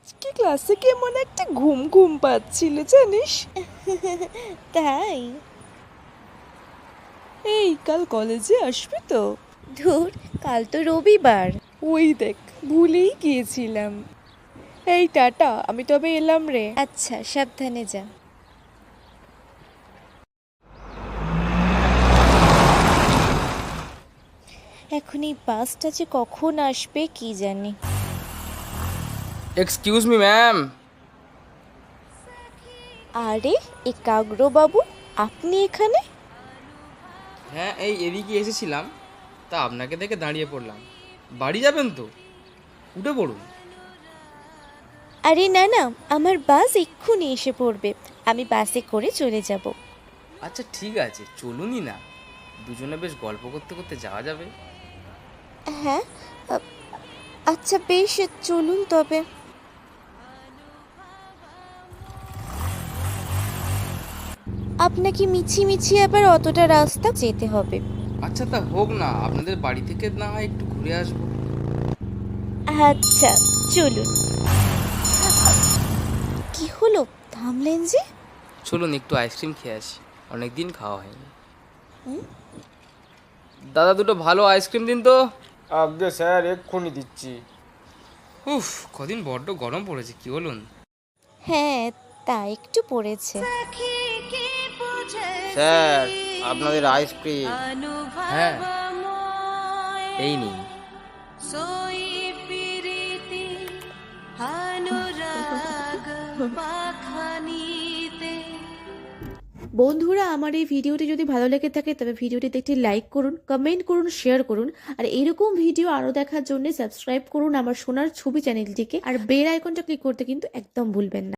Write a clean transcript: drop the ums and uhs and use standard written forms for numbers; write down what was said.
আজকে ক্লাসে কেমন একটা ঘুম ঘুম পাচ্ছিল জানিস। তাই? এই কাল কলেজে আসবি তো? ধুর, কাল তো রবিবার। ওই দেখ, ভুলেই গিয়েছিলাম। এই টাটা, আমি তবে এলাম রে। আচ্ছা, সাবধানে যা। এখন এই বাসটা যে কখন আসবে কি জানি। Excuse me ma'am. আরে একাগ্র বাবু, আপনি এখানে? হ্যাঁ, এই এদিকে এসেছিলাম, তা আপনাকে দেখে দাঁড়িয়ে পড়লাম। বাড়ি যাবেন তো? উঠে পড়ুন। আরে না না, আমার বাস এক্ষুনি এসে পড়বে, আমি বাসে করে চলে যাব। আচ্ছা ঠিক আছে, চলুনই না, দুজনে বেশ গল্প করতে করতে যাওয়া যাবে। হ্যাঁ, আচ্ছা বেশ, চলুন তবে। আপনাকে মিছি আবার অতটা রাস্তা যেতে হবে? আচ্ছা তা হোক না, আপনাদের বাড়ি থেকে না হয় একটু ঘুরে আসবো। আচ্ছা চলুন। কি হলো, থামলেন যে? চলুন একটু আইসক্রিম খেয়ে আসি, অনেক দিন খাওয়া হয়নি। দাদা দুটো ভালো আইসক্রিম দিন তো। আগে স্যার, এক্ষুনি দিচ্ছি। উফ, কদিন বড্ড গরম পড়েছে, কি বলুন? হ্যাঁ, তা একটু পড়েছে। স্যার, আপনাদের আইসক্রিম। হ্যাঁ, এই নিন। বন্ধুরা, আমার এই ভিডিওটি যদি ভালো লেগে থাকে তবে ভিডিওটিতে একটি লাইক করুন, কমেন্ট করুন, শেয়ার করুন। আর এরকম ভিডিও আরও দেখার জন্য সাবস্ক্রাইব করুন আমার সোনার ছবি চ্যানেলটিকে, আর বেল আইকনটা ক্লিক করতে কিন্তু একদম ভুলবেন না।